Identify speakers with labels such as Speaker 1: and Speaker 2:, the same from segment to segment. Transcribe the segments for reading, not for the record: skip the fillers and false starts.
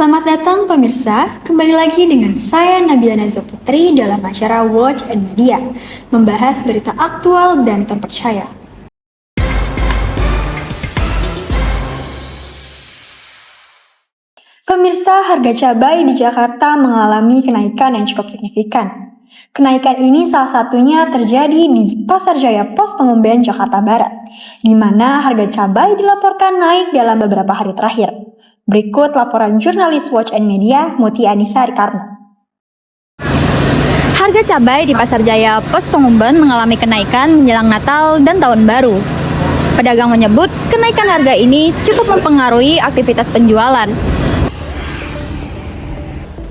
Speaker 1: Selamat datang pemirsa, kembali lagi dengan saya Nabila Nazwa Putri dalam acara Watch and Media, membahas berita aktual dan terpercaya. Pemirsa, harga cabai di Jakarta mengalami kenaikan yang cukup signifikan. Kenaikan ini salah satunya terjadi di Pasar Jaya Pos Pengumben Jakarta Barat, di mana harga cabai dilaporkan naik dalam beberapa hari terakhir. Berikut laporan jurnalis Watch and Media, Muti Anissa Rikarno.
Speaker 2: Harga cabai di Pasar Jaya Pos Pengumben mengalami kenaikan menjelang Natal dan Tahun Baru. Pedagang menyebut kenaikan harga ini cukup mempengaruhi aktivitas penjualan.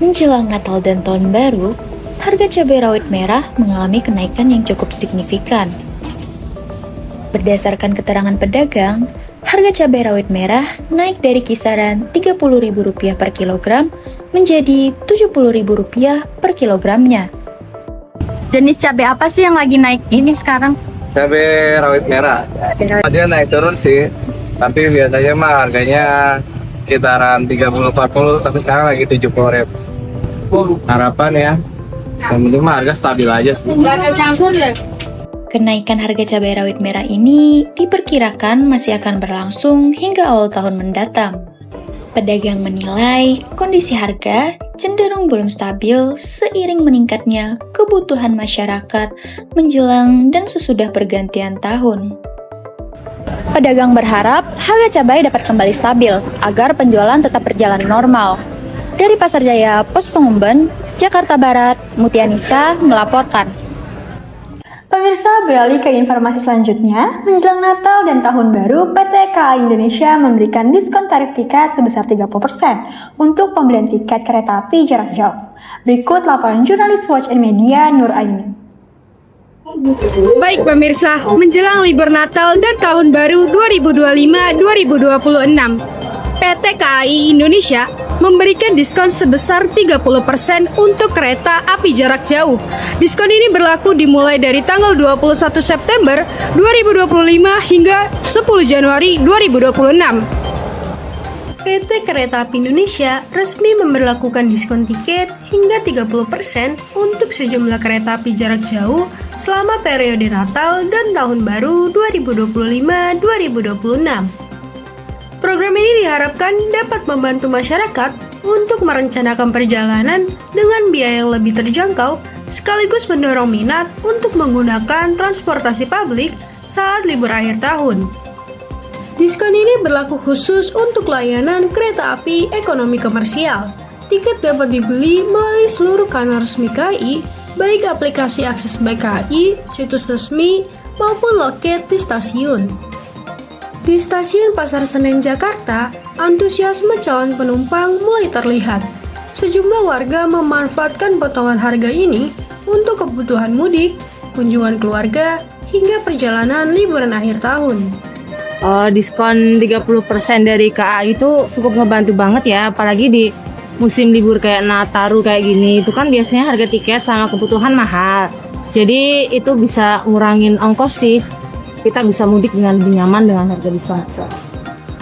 Speaker 2: Menjelang Natal dan Tahun Baru, harga cabai rawit merah mengalami kenaikan yang cukup signifikan. Berdasarkan keterangan pedagang, harga cabai rawit merah naik dari kisaran Rp30.000 per kilogram menjadi Rp70.000 per kilogramnya. Jenis cabai apa sih yang lagi naik ini sekarang?
Speaker 3: Cabai rawit merah. Dia naik turun sih, tapi biasanya mah harganya sekitaran 30-40, tapi sekarang lagi 70.000. Harapan ya, yang penting mah harga stabil aja sih.
Speaker 2: Kenaikan harga cabai rawit merah ini diperkirakan masih akan berlangsung hingga awal tahun mendatang. Pedagang menilai kondisi harga cenderung belum stabil seiring meningkatnya kebutuhan masyarakat menjelang dan sesudah pergantian tahun. Pedagang berharap harga cabai dapat kembali stabil agar penjualan tetap berjalan normal. Dari Pasar Jaya Pos Pengumben, Jakarta Barat, Muti Anissa melaporkan.
Speaker 1: Pemirsa, beralih ke informasi selanjutnya, menjelang Natal dan Tahun Baru, PT KAI Indonesia memberikan diskon tarif tiket sebesar 30% untuk pembelian tiket kereta api jarak jauh. Berikut laporan jurnalis Watch and Media Nur Aini.
Speaker 4: Baik pemirsa, menjelang libur Natal dan Tahun Baru 2025-2026, PT KAI Indonesia memberikan diskon sebesar 30% untuk kereta api jarak jauh. Diskon ini berlaku dimulai dari tanggal 21 September 2025 hingga 10 Januari 2026. PT Kereta Api Indonesia resmi memberlakukan diskon tiket hingga 30% untuk sejumlah kereta api jarak jauh selama periode Natal dan Tahun Baru 2025-2026. Program ini diharapkan dapat membantu masyarakat untuk merencanakan perjalanan dengan biaya yang lebih terjangkau, sekaligus mendorong minat untuk menggunakan transportasi publik saat libur akhir tahun. Diskon ini berlaku khusus untuk layanan kereta api ekonomi komersial. Tiket dapat dibeli melalui seluruh kanal resmi KAI, baik aplikasi Akses by KAI, situs resmi, maupun loket di stasiun. Di Stasiun Pasar Senen, Jakarta, antusiasme calon penumpang mulai terlihat. Sejumlah warga memanfaatkan potongan harga ini untuk kebutuhan mudik, kunjungan keluarga, hingga perjalanan liburan akhir tahun.
Speaker 5: Diskon 30% dari KAI itu cukup ngebantu banget ya, apalagi di musim libur kayak Nataru kayak gini. Itu kan biasanya harga tiket sama kebutuhan mahal. Jadi itu bisa ngurangin ongkos sih. Kita bisa mudik dengan lebih nyaman dengan harga diskon.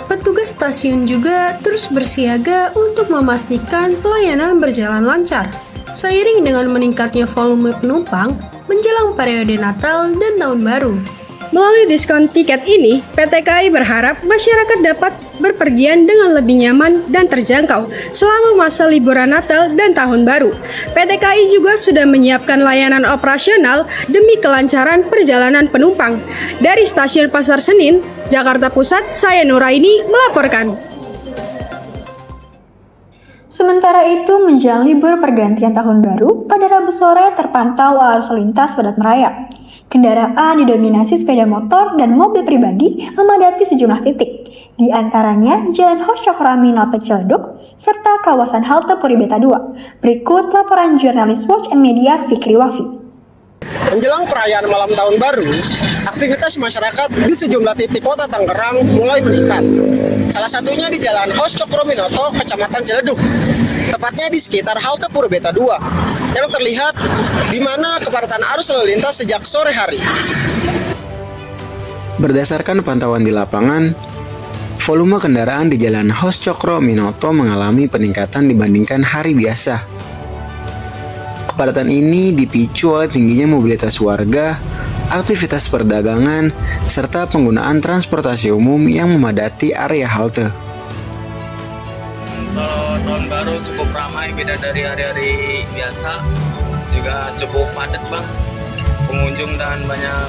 Speaker 4: Petugas stasiun juga terus bersiaga untuk memastikan pelayanan berjalan lancar. Seiring dengan meningkatnya volume penumpang menjelang periode Natal dan Tahun Baru. Melalui diskon tiket ini, PT KAI berharap masyarakat dapat berpergian dengan lebih nyaman dan terjangkau selama masa liburan Natal dan Tahun Baru. PT KAI juga sudah menyiapkan layanan operasional demi kelancaran perjalanan penumpang. Dari Stasiun Pasar Senen, Jakarta Pusat, saya Nuraini melaporkan.
Speaker 1: Sementara itu, menjelang libur pergantian Tahun Baru, pada Rabu sore terpantau arus lintas padat merayap. Kendaraan didominasi sepeda motor dan mobil pribadi memadati sejumlah titik, di antaranya Jalan Hos Cokroaminoto Ciledug, serta kawasan halte Puri Beta 2. Berikut laporan jurnalis Watch and Media Fikri Wafi.
Speaker 6: Menjelang perayaan malam tahun baru, aktivitas masyarakat di sejumlah titik kota Tangerang mulai meningkat. Salah satunya di Jalan Hos Cokroaminoto, Kecamatan Ciledug, tepatnya di sekitar halte Puri Beta 2, yang terlihat di mana kepadatan arus lalu lintas sejak sore hari.
Speaker 7: Berdasarkan pantauan di lapangan,
Speaker 6: volume kendaraan di Jalan Hos Cokro Minoto mengalami peningkatan dibandingkan hari biasa. Kepadatan ini dipicu oleh tingginya mobilitas warga, aktivitas perdagangan, serta penggunaan transportasi umum yang memadati area halte.
Speaker 3: Kalau tahun baru cukup ramai, beda dari hari-hari biasa, juga cukup padat bang, pengunjung dan banyak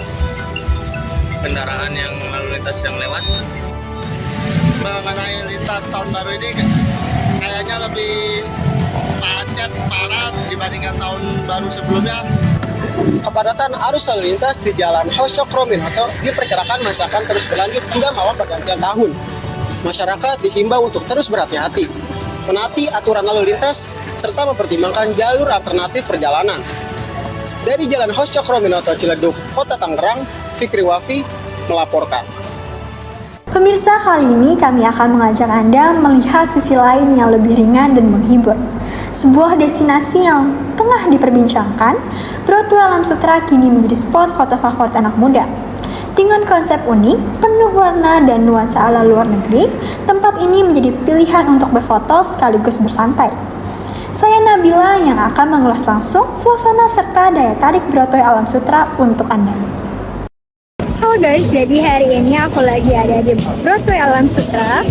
Speaker 3: kendaraan yang lalu lintas yang lewat.
Speaker 6: Mengenai lintas tahun baru ini kayaknya lebih macet parah dibandingkan tahun baru sebelumnya. Kepadatan arus lalu lintas di Jalan Hos Cokro Minoto diperkirakan masih akan terus berlanjut hingga malam pergantian tahun. Masyarakat dihimbau untuk terus berhati-hati, menaati aturan lalu lintas, serta mempertimbangkan jalur alternatif perjalanan. Dari Jalan Hos Cokro Minoto Ciledug, Kota Tangerang, Fikri Wafi melaporkan.
Speaker 1: Pemirsa, kali ini kami akan mengajak Anda melihat sisi lain yang lebih ringan dan menghibur. Sebuah destinasi yang tengah diperbincangkan, Broadway Alam Sutera kini menjadi spot foto favorit anak muda. Dengan konsep unik, penuh warna dan nuansa ala luar negeri, tempat ini menjadi pilihan untuk berfoto sekaligus bersantai. Saya Nabila yang akan mengulas langsung suasana serta daya tarik Broadway Alam Sutera untuk Anda. Halo guys, jadi hari ini aku lagi ada di Broadway Alam Sutera.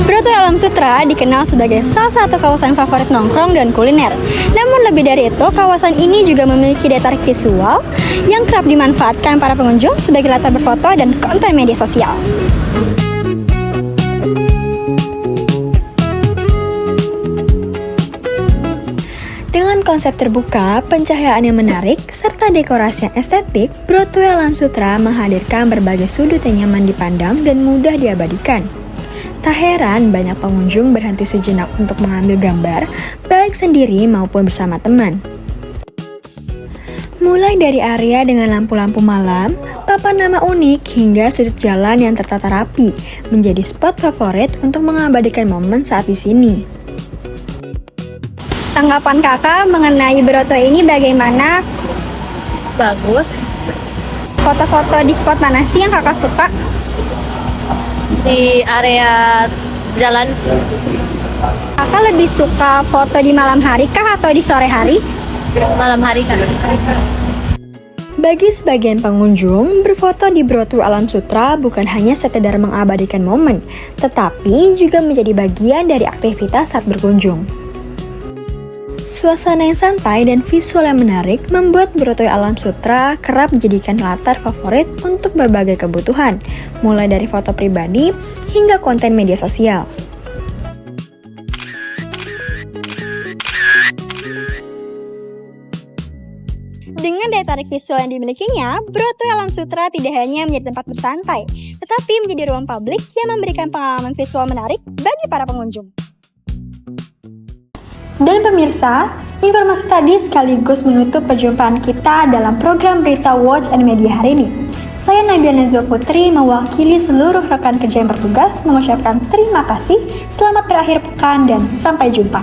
Speaker 1: Broadway Alam Sutera dikenal sebagai salah satu kawasan favorit nongkrong dan kuliner. Namun lebih dari itu, kawasan ini juga memiliki daya tarik visual yang kerap dimanfaatkan para pengunjung sebagai latar berfoto dan konten media sosial. Dengan konsep terbuka, pencahayaan yang menarik, serta dekorasi yang estetik, Broadway Alam Sutera menghadirkan berbagai sudut yang nyaman dipandang dan mudah diabadikan. Tak heran banyak pengunjung berhenti sejenak untuk mengambil gambar, baik sendiri maupun bersama teman. Mulai dari area dengan lampu-lampu malam, papan nama unik, hingga sudut jalan yang tertata rapi, menjadi spot favorit untuk mengabadikan momen saat di sini. Tanggapan kakak mengenai Broadway ini bagaimana?
Speaker 5: Bagus.
Speaker 1: Foto-foto di spot mana sih yang kakak suka?
Speaker 5: Di area jalan.
Speaker 1: Kakak lebih suka foto di malam hari kah atau di sore hari?
Speaker 5: Malam hari kan.
Speaker 1: Bagi sebagian pengunjung, berfoto di Broadway Alam Sutera bukan hanya sekedar mengabadikan momen, tetapi juga menjadi bagian dari aktivitas saat berkunjung. Suasana yang santai dan visual yang menarik membuat Broadway Alam Sutera kerap dijadikan latar favorit untuk berbagai kebutuhan, mulai dari foto pribadi hingga konten media sosial. Dengan daya tarik visual yang dimilikinya, Broadway Alam Sutera tidak hanya menjadi tempat bersantai, tetapi menjadi ruang publik yang memberikan pengalaman visual menarik bagi para pengunjung. Dan pemirsa, informasi tadi sekaligus menutup perjumpaan kita dalam program Berita Watch and Media hari ini. Saya Nabila Nazwa Putri mewakili seluruh rekan kerja yang bertugas mengucapkan terima kasih, selamat berakhir pekan dan sampai jumpa.